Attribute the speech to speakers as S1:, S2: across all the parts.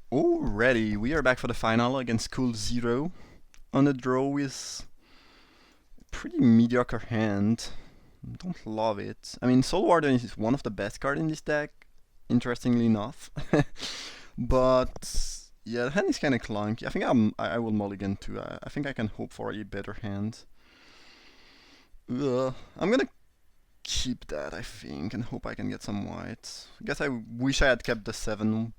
S1: Alrighty, we are back for the final against Cool Zero on a draw with pretty mediocre hand. Don't love it. I mean, Soul Warden is one of the best cards in this deck, interestingly enough. But yeah, the hand is kind of clunky. I think I will mulligan too. I think I can hope for a better hand. I'm gonna keep that, I think, and hope I can get some white. I guess I wish I had kept the 7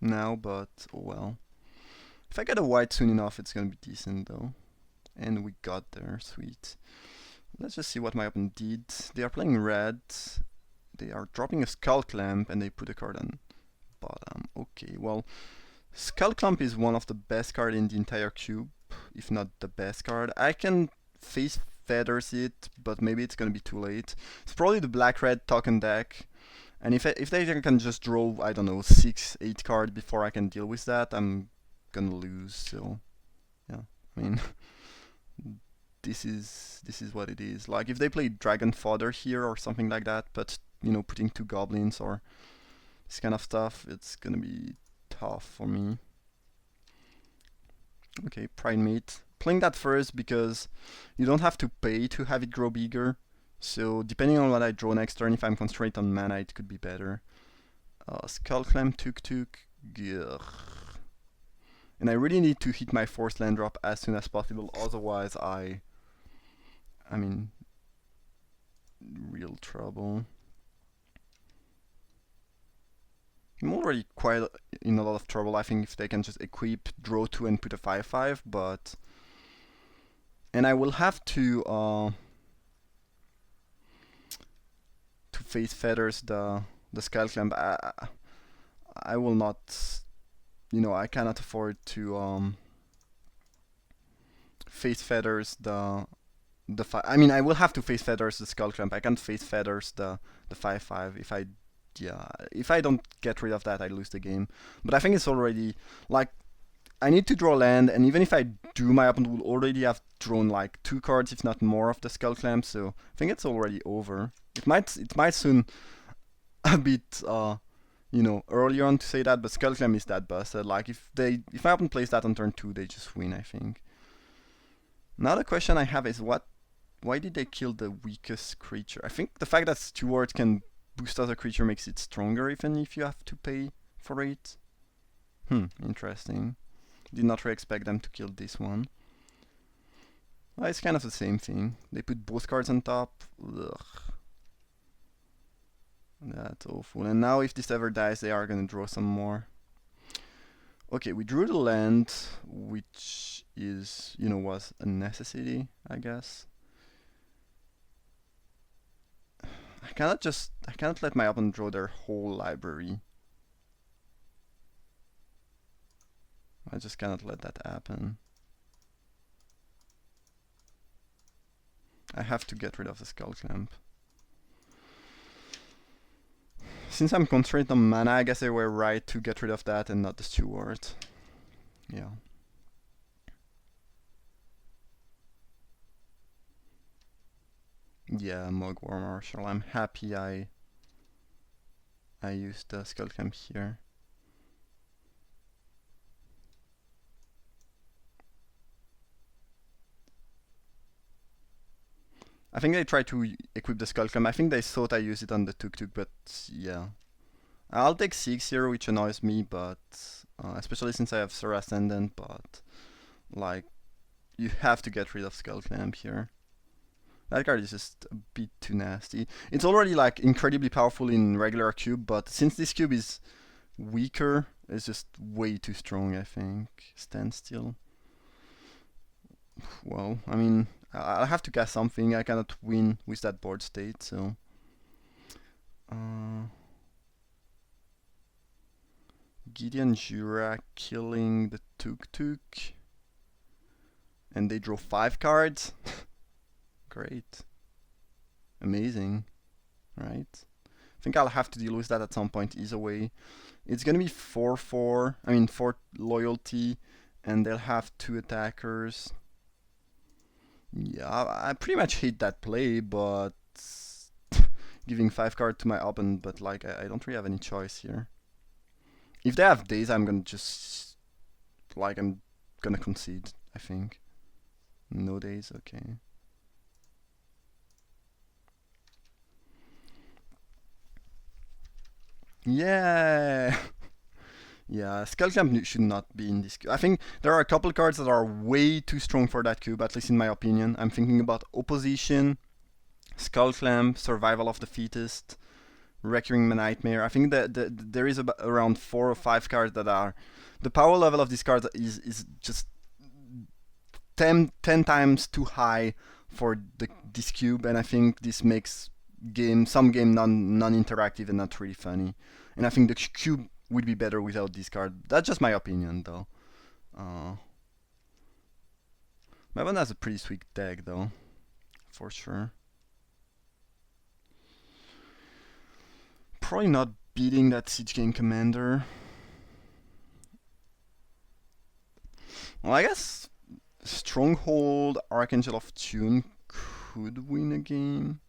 S1: now, but oh well. If I get a white soon enough, it's gonna be decent though. And we got there, sweet. Let's just see what my opponent did. They are playing red. They are dropping a Skull Clamp and they put a card on bottom. Okay, well, Skull Clamp is one of the best cards in the entire cube, if not the best card. I can face feathers it, but maybe it's gonna be too late. It's probably the black-red token deck. And if they can just draw, I don't know, 6, 8 cards before I can deal with that, I'm gonna lose. So yeah, I mean, this is what it is. Like if they play Dragon Fodder here or something like that, but putting 2 goblins or this kind of stuff, it's gonna be tough for me. Okay, Primate. Playing that first because you don't have to pay to have it grow bigger. So depending on what I draw next turn, if I'm constrained on mana, it could be better. Skull Clamp, Tuk Tuk. Gugh. And I really need to hit my forced land drop as soon as possible, otherwise I mean, real trouble. I'm already quite in a lot of trouble, I think, if they can just equip, draw 2 and put a 5/5, but... And I will have to face feathers the Skull Clamp. I will not... I cannot afford to face feathers I mean, I will have to face feathers the Skull Clamp. I can't face feathers the 5/5. If I don't get rid of that, I lose the game. But I think it's already like I need to draw land, and even if I do, my opponent will already have drawn like 2 cards, if not more, of the Skull Clamp. So I think it's already over. It might soon a bit earlier on to say that, but Skull Clamp is that busted. Like if my opponent plays that on turn 2, they just win, I think. Now the question I have is why did they kill the weakest creature? I think the fact that Steward can boost other creature makes it stronger even if you have to pay for it. Interesting. Did not really expect them to kill this one. Well, it's kind of the same thing. They put both cards on top. Ugh. That's awful. And now if this ever dies, they are gonna draw some more. Okay, we drew the land, which is, was a necessity, I guess. I cannot let my opponent draw their whole library. I just cannot let that happen. I have to get rid of the Skull Clamp. Since I'm constrained on mana, I guess they were right to get rid of that and not the Steward. Yeah. Yeah, Mogwar Marshal. I'm happy I used the Skull Clamp here. I think they tried to equip the Skull Clamp. I think they thought I used it on the Tuk Tuk, but yeah. I'll take 6 here, which annoys me, but especially since I have Sur Ascendant, but like you have to get rid of Skull Clamp here. That card is just a bit too nasty. It's already like incredibly powerful in regular cube, but since this cube is weaker, it's just way too strong, I think. Stand still. Well, I mean, I'll have to cast something. I cannot win with that board state, so... Gideon Jura killing the Tuk Tuk. And they draw 5 cards. Great. Amazing. Right? I think I'll have to deal with that at some point either way. It's gonna be 4/4. I mean 4 loyalty, and they'll have 2 attackers. Yeah, I pretty much hate that play, but giving 5 card to my opponent, but like I don't really have any choice here. If they have days, I'm gonna concede, I think. No days, okay. Yeah! Yeah, Skullclamp should not be in this cube. I think there are a couple cards that are way too strong for that cube, at least in my opinion. I'm thinking about Opposition, Skullclamp, Survival of the Fittest, Recurring Nightmare. I think that there is around 4 or 5 cards that are... The power level of these cards is just 10 times too high for this cube, and I think this makes some game non-interactive and not really funny. And I think the cube would be better without this card. That's just my opinion, though. My one has a pretty sweet deck, though, for sure. Probably not beating that Siege Gang Commander. Well, I guess Stronghold Archangel of Tune could win a game.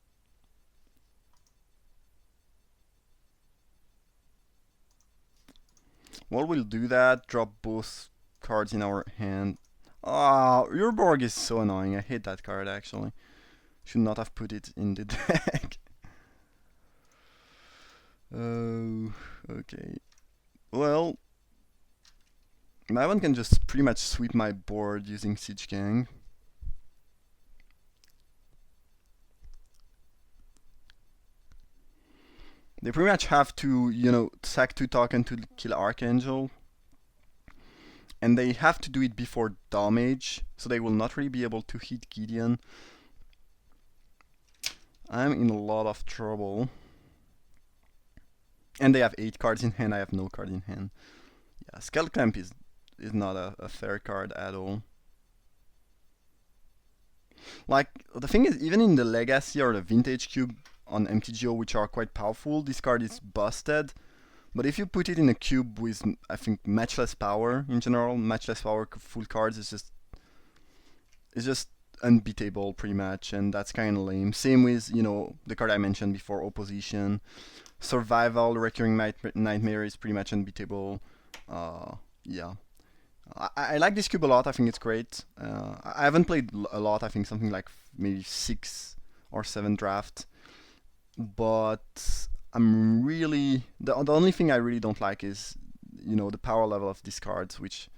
S1: Well, we'll do that. Drop both cards in our hand. Ah, Urborg is so annoying. I hate that card, actually. Should not have put it in the deck. Oh, okay. Well, my one can just pretty much sweep my board using Siege Gang. They pretty much have to, sack 2 token to kill Archangel. And they have to do it before damage, so they will not really be able to hit Gideon. I'm in a lot of trouble. And they have 8 cards in hand, I have no card in hand. Yeah, Skullclamp is not a fair card at all. Like, the thing is, even in the Legacy or the Vintage Cube on MTGO, which are quite powerful, this card is busted. But if you put it in a cube with, I think, matchless power in general, matchless power full cards, it's just unbeatable pretty much, and that's kind of lame. Same with, the card I mentioned before, Opposition. Survival, Recurring Nightmare is pretty much unbeatable. Yeah. I like this cube a lot, I think it's great. I haven't played a lot, I think something like maybe 6 or 7 draft. But I'm really... The only thing I really don't like is, the power level of these cards, which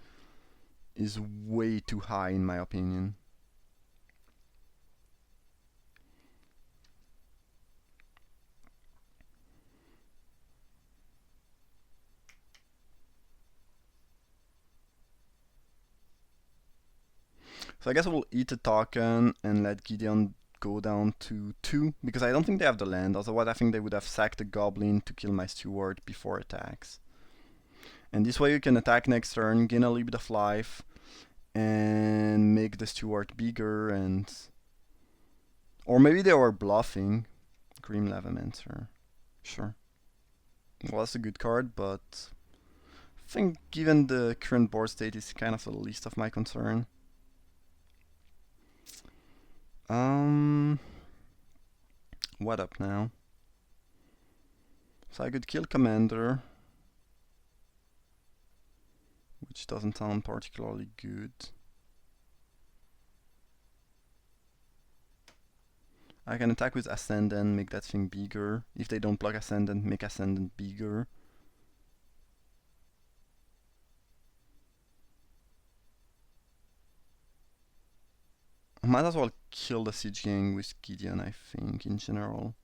S1: is way too high in my opinion. So I guess we'll eat a token and let Gideon go down to 2, because I don't think they have the land, otherwise I think they would have sacked a Goblin to kill my Steward before attacks. And this way you can attack next turn, gain a little bit of life, and make the Steward bigger, and... Or maybe they were bluffing. Grim Lavamancer. Sure. Well, that's a good card, but... I think given the current board state is kind of the least of my concern. What up now? So I could kill Commander, which doesn't sound particularly good. I can attack with Ascendant, make that thing bigger. If they don't block Ascendant, make Ascendant bigger. I might as well kill the Siege Gang with Gideon, I think, in general.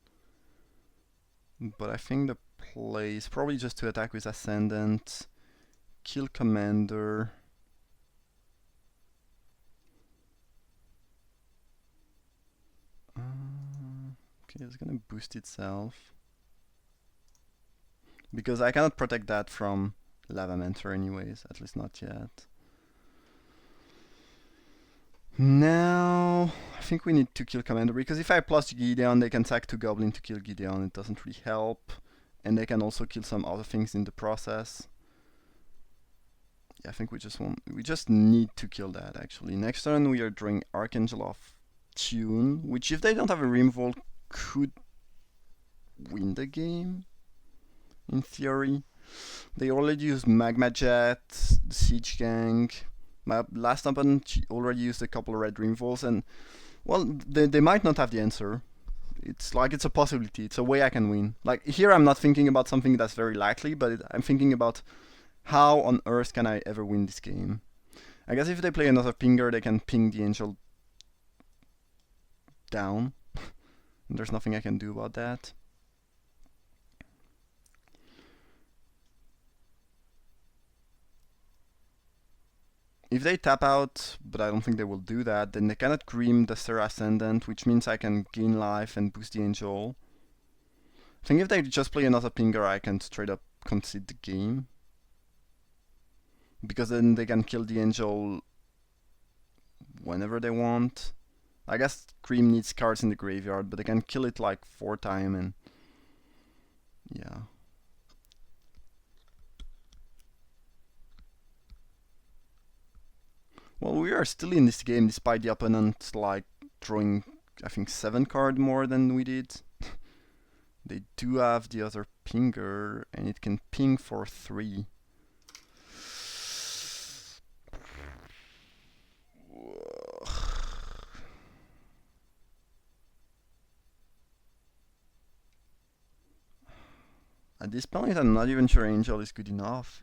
S1: But I think the play is probably just to attack with Ascendant, kill Commander. Okay, it's gonna boost itself. Because I cannot protect that from Lavamancer anyways, at least not yet. Now, I think we need to kill Commander, because if I plus Gideon, they can sack 2 Goblin to kill Gideon, it doesn't really help. And they can also kill some other things in the process. Yeah, I think we just need to kill that, actually. Next turn we are drawing Archangel of Tune, which if they don't have a removal could win the game, in theory. They already used Magma Jet, the Siege Gang. My last opponent already used a couple of Red Dream Falls, and well, they might not have the answer. It's like it's a possibility. It's a way I can win. Like here, I'm not thinking about something that's very likely, but I'm thinking about how on earth can I ever win this game. I guess if they play another pinger, they can ping the angel down. There's nothing I can do about that. If they tap out, but I don't think they will do that, then they cannot Grim the Serra Ascendant, which means I can gain life and boost the angel. I think if they just play another pinger, I can straight up concede the game. Because then they can kill the angel whenever they want. I guess Cream needs cards in the graveyard, but they can kill it like 4 times and yeah. Well, we are still in this game despite the opponent like drawing, I think, 7 cards more than we did. They do have the other pinger, and it can ping for 3. At this point, I'm not even sure Angel is good enough.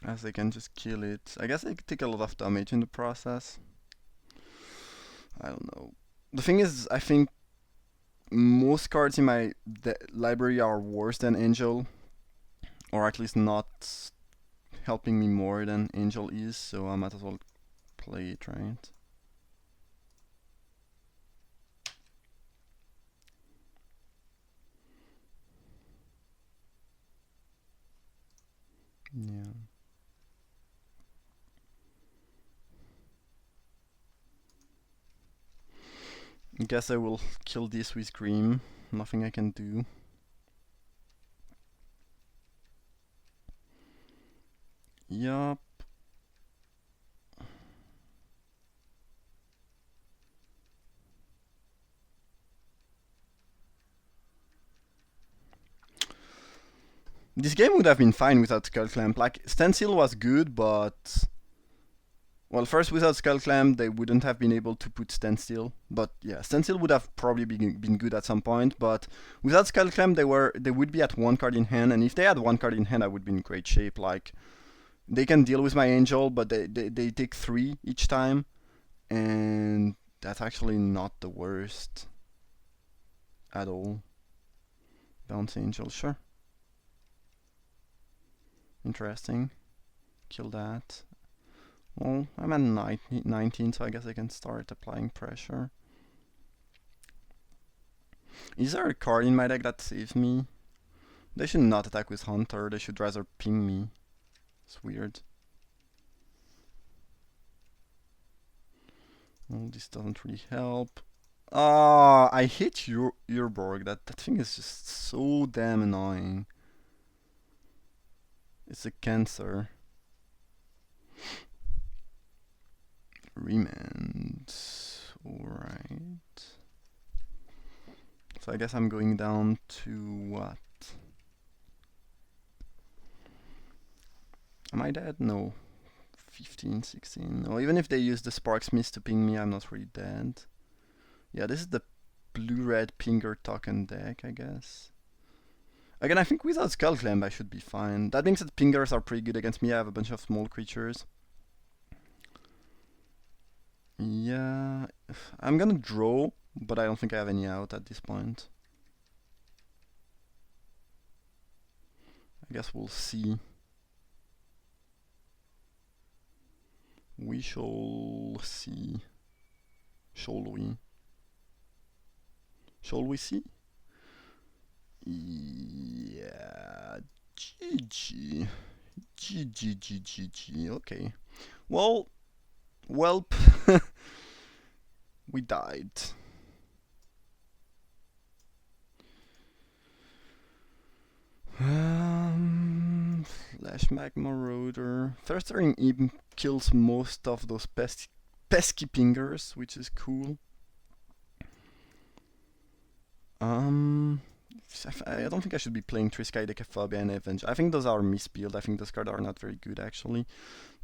S1: As they can just kill it. I guess they could take a lot of damage in the process. I don't know. The thing is, I think most cards in my library are worse than Angel. Or at least not helping me more than Angel is, so I might as well play it, right? Yeah. I guess I will kill this with Grim. Nothing I can do. Yup. This game would have been fine without Skull Clamp. Like, Stencil was good, but... Well, first, without Skull Clamp, they wouldn't have been able to put Stencil. But yeah, Stencil would have probably been good at some point, but without Skull Clamp, they would be at 1 card in hand, and if they had 1 card in hand, I would be in great shape. Like, they can deal with my Angel, but they take 3 each time, and that's actually not the worst at all. Bounce Angel, sure. Interesting. Kill that. Well, I'm at 19, so I guess I can start applying pressure. Is there a card in my deck that saves me? They should not attack with Hunter, they should rather ping me. It's weird. Well, this doesn't really help. Ah, I hate Urborg. That thing is just so damn annoying. It's a cancer. Remand. Alright. So I guess I'm going down to what? Am I dead? No. 15, 16. Or even if they use the Sparksmith to ping me, I'm not really dead. Yeah, this is the blue-red pinger token deck, I guess. Again, I think without Skull Clamp I should be fine. That means that pingers are pretty good against me. I have a bunch of small creatures. Yeah, I'm gonna draw, but I don't think I have any out at this point. I guess we'll see. We shall see. Shall we? Shall we see? Yeah. GG. GG. Okay. Well, welp. We died. Flashback Marauder. Festering Imp kills most of those pesky pingers, which is cool. I don't think I should be playing Triskai, Decaphobia, and Avenge. I think those are misbuild. I think those cards are not very good, actually.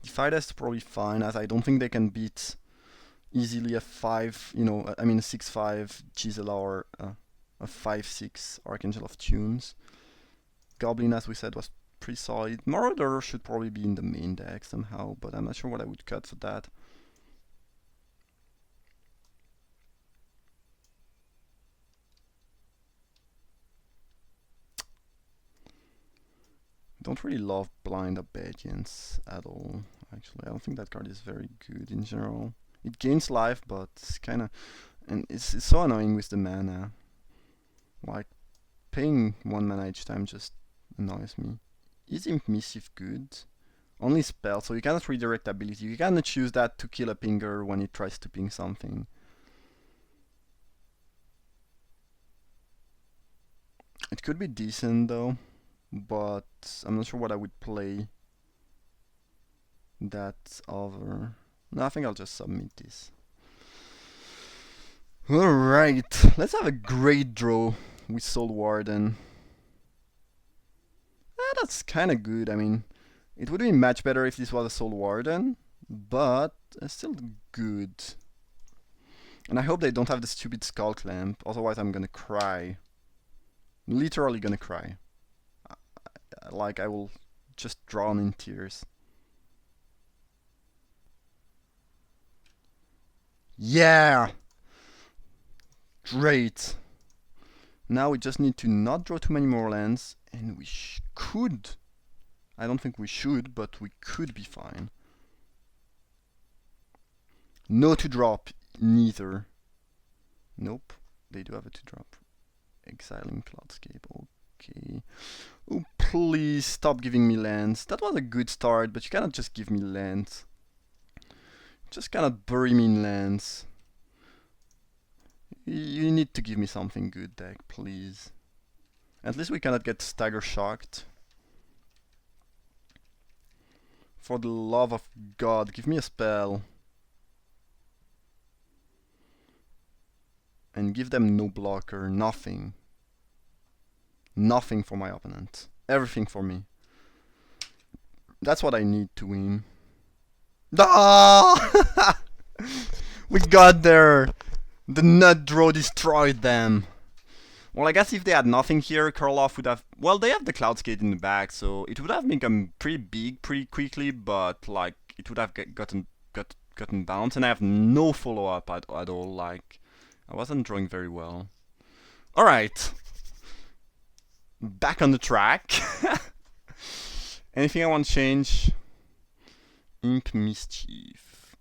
S1: Defied is probably fine, as I don't think they can beat easily a 5, you know, I mean a 6-5 Gisela or a 5-6 Archangel of Tunes. Goblin, as we said, was pretty solid. Marauder should probably be in the main deck somehow, but I'm not sure what I would cut for that. Don't really love Blind Obedience at all, actually. I don't think that card is very good in general. It gains life, but it's kinda... And it's so annoying with the mana. Like, paying 1 mana each time just annoys me. Is Imp Mischief good? Only spell, so you cannot redirect ability. You cannot choose that to kill a pinger when it tries to ping something. It could be decent though, but I'm not sure what I would play that over. No, I think I'll just submit this. Alright, let's have a great draw with Soul Warden. That's kinda good. I mean, it would be much better if this was a Soul Warden, but it's still good. And I hope they don't have the stupid Skull Clamp, otherwise I'm gonna cry. Literally gonna cry. Like, I will just drown in tears. Yeah! Great! Now we just need to not draw too many more lands, and we could. I don't think we should, but we could be fine. No to drop, neither. Nope, they do have a to drop. Exiling Cloudscape, okay. Oh, please stop giving me lands. That was a good start, but you cannot just give me lands. Just cannot bury me in lands. You need to give me something good, deck, please. At least we cannot get Stagger Shocked. For the love of God, give me a spell. And give them no blocker, nothing. Nothing for my opponent. Everything for me. That's what I need to win. Ah! We got there! The nut draw destroyed them. Well, I guess if they had nothing here, Karloff would have... Well, they have the Cloudscape in the back, so it would have become pretty big pretty quickly, but, like, it would have gotten bounced, and I have no follow-up at all, like... I wasn't drawing very well. Alright. Back on the track. Anything I want to change? Imp Mischief.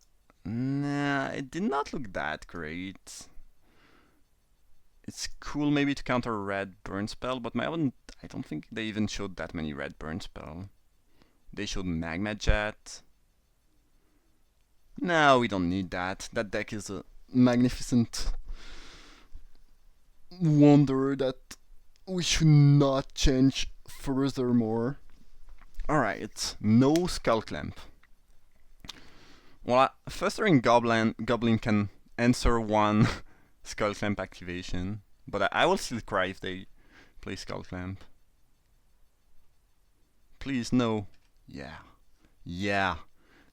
S1: Nah, it did not look that great. It's cool maybe to counter a red burn spell, but I don't think they even showed that many red burn spell. They showed Magma Jet. No, we don't need that. That deck is a magnificent wonder that we should not change furthermore. Alright, no Skull Clamp. Well, Festering Goblin can answer one Skull Clamp activation, but I will still cry if they play Skull Clamp. Please, no. Yeah. Yeah.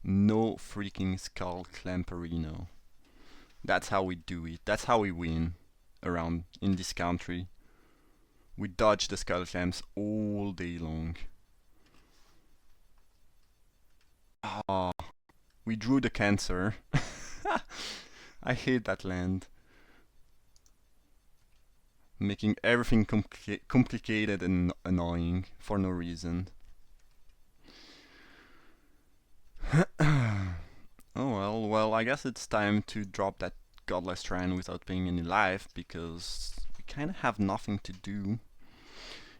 S1: No freaking Skull Clamperino. That's how we do it. That's how we win around in this country. We dodge the Skull Clamps all day long. Ah, we drew the Cancer. I hate that land. Making everything complicated and annoying for no reason. Oh well, I guess it's time to drop that Godless Shrine without paying any life, because we kinda have nothing to do.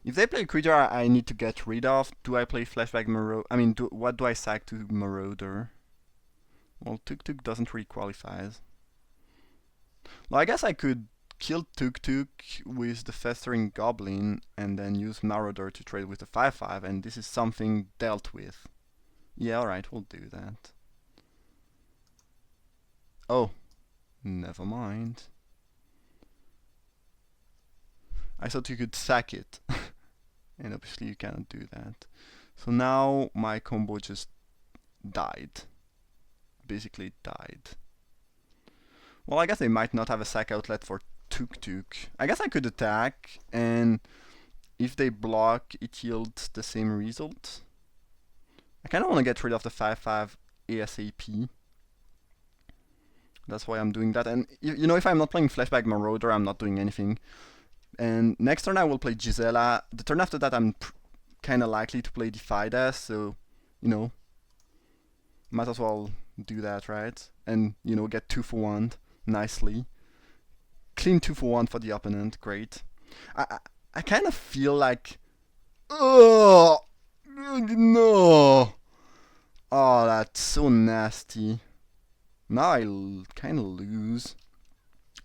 S1: If they play a creature I need to get rid of, do I play Flashback Marauder? I mean, what do I sack to Marauder? Well, Tuk Tuk doesn't really qualify. Well, I guess I could kill Tuk Tuk with the Festering Goblin and then use Marauder to trade with the 5/5, and this is something dealt with. Yeah, alright, we'll do that. Oh, never mind. I thought you could sack it. And obviously you cannot do that. So now my combo just died. Basically died. Well, I guess they might not have a sack outlet for Tuk Tuk. I guess I could attack, and if they block, it yields the same result. I kind of want to get rid of the 5/5 ASAP. That's why I'm doing that. And you know, if I'm not playing Flashback Marauder, I'm not doing anything. And next turn I will play Gisela. The turn after that I'm kind of likely to play Defidas, so, you know, might as well do that, right? And, you know, get 2 for 1 nicely. Clean 2 for 1 for the opponent, great. I kind of feel like... Oh, no! Oh, that's so nasty. Now I kind of lose.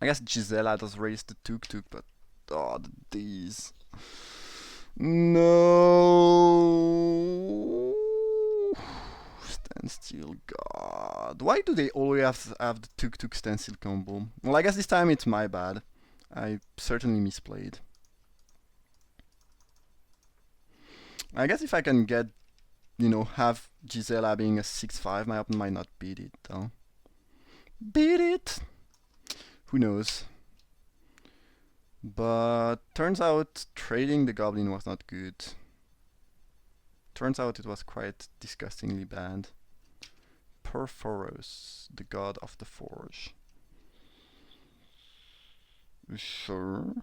S1: I guess Gisela does raise the Tuk Tuk, but... Oh, these. No. Standstill, God. Why do they always have the Tuk Tuk standstill combo? Well, I guess this time it's my bad. I certainly misplayed. I guess if I can get, you know, have Gisela being a 6/5, my opponent might not beat it, though. Beat it? Who knows? But turns out trading the Goblin was not good. Turns out it was quite disgustingly bad. Perforos, the god of the forge. Sure.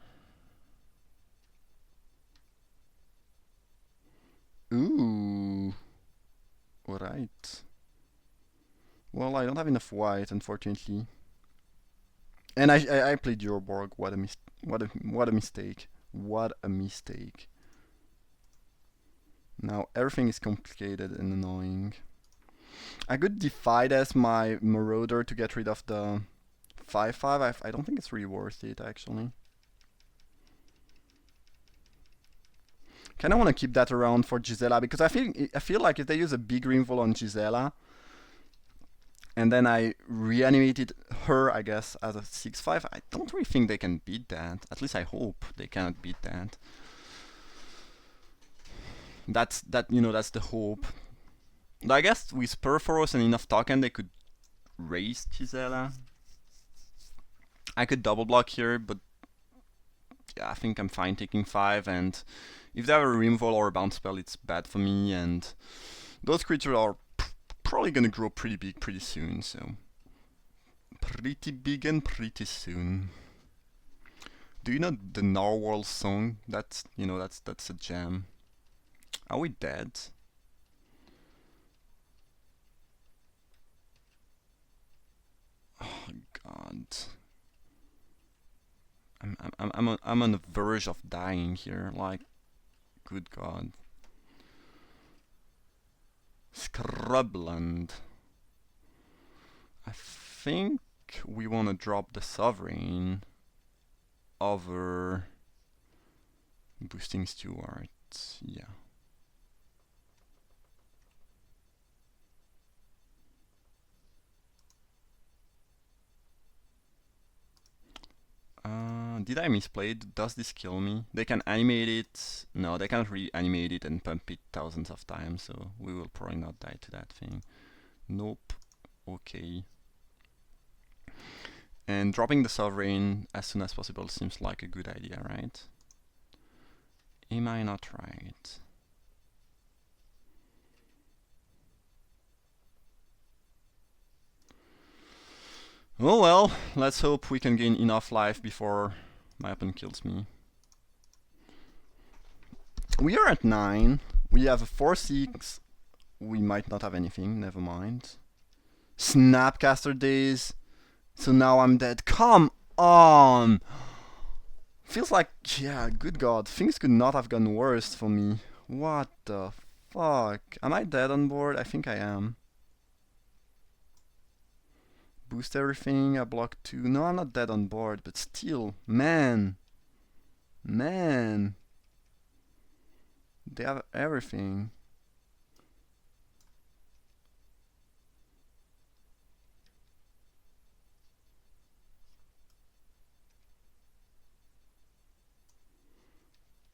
S1: Ooh. Alright. Well, I don't have enough white, unfortunately. And I played Yorborg. What a mistake. What a mistake. What a mistake. Now everything is complicated and annoying. I could Defidas my Marauder to get rid of the 5/5. I don't think it's really worth it, actually. Kinda wanna keep that around for Gisela, because I feel like if they use a big Rimval on Gisela, and then I reanimated her, I guess, as a 6/5, I don't really think they can beat that. At least I hope they cannot beat that. That's the hope. But I guess with Perforos and enough token, they could raise Gisela. I could double block here, but yeah, I think I'm fine taking 5. And if they have a Rimval or a bounce spell, it's bad for me. And those creatures are probably gonna grow pretty big pretty soon, so pretty big and pretty soon. Do you know the Narwhal song? That's a jam. Are we dead? Oh God. I'm on the verge of dying here. Like, good God. Scrubland. I think we want to drop the Sovereign over boosting Steward. Yeah. Did I misplay it? Does this kill me? They can animate it. No, they can't reanimate it and pump it thousands of times, so we will probably not die to that thing. Nope. Okay. And dropping the Sovereign as soon as possible seems like a good idea, right? Am I not right? Oh well, let's hope we can gain enough life before my opponent kills me. We are at 9. We have a 4/6. We might not have anything, never mind. Snapcaster Days. So now I'm dead. Come on! Feels like, yeah, good God, things could not have gone worse for me. What the fuck? Am I dead on board? I think I am. boost everything. I block 2. No, I'm not dead on board, but still, man. Man. They have everything.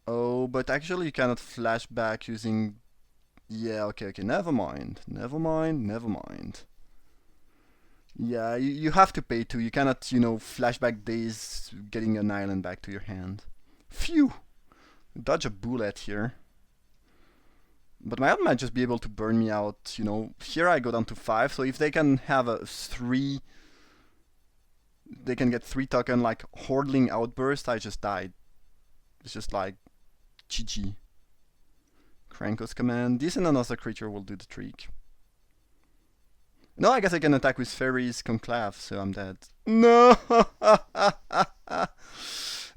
S1: Oh, but actually you cannot flash back using... Yeah, okay, never mind. Never mind. Yeah, you have to pay 2. You cannot, flashback days getting an island back to your hand. Phew! Dodge a bullet here. But my opponent might just be able to burn me out, Here I go down to 5, so if they can have a 3... They can get 3 token like Hordling Outburst, I just died. It's just like... GG. Krankos command. This and another creature will do the trick. No, I guess I can attack with Fairies Conclave, so I'm dead. No!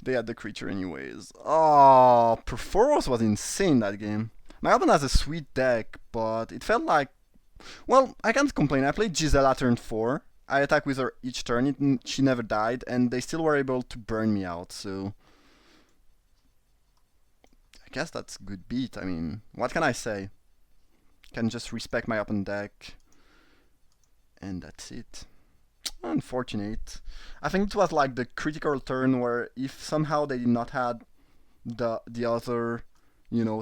S1: They had the creature anyways. Oh, Perforos was insane that game. My opponent has a sweet deck, but it felt like... Well, I can't complain. I played Gisela turn 4. I attacked with her each turn. She never died, and they still were able to burn me out, so... I guess that's a good beat. I mean, what can I say? Can just respect my opponent deck. And that's it. Unfortunate. I think it was like the critical turn where if somehow they did not had the other,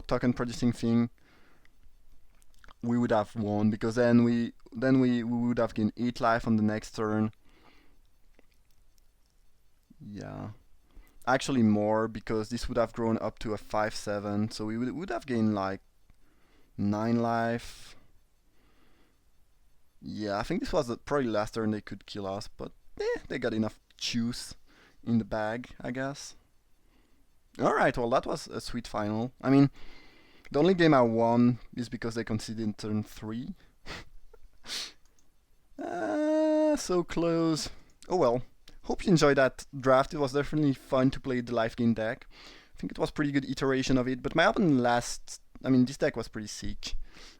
S1: token producing thing, we would have won, because then we would have gained 8 life on the next turn. Yeah. Actually more, because this would have grown up to a 5/7, so we would have gained like 9 life. Yeah, I think this was probably the last turn they could kill us, but they got enough juice in the bag, I guess. Alright, well that was a sweet final. I mean, the only game I won is because they conceded in turn 3. So close. Oh well. Hope you enjoyed that draft. It was definitely fun to play the life gain deck. I think it was pretty good iteration of it, but my opponent this deck was pretty sick,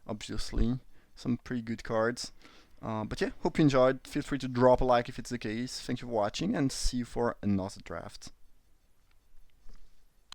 S1: obviously. Some pretty good cards. But yeah, hope you enjoyed. Feel free to drop a like if it's the case. Thank you for watching, and see you for another draft.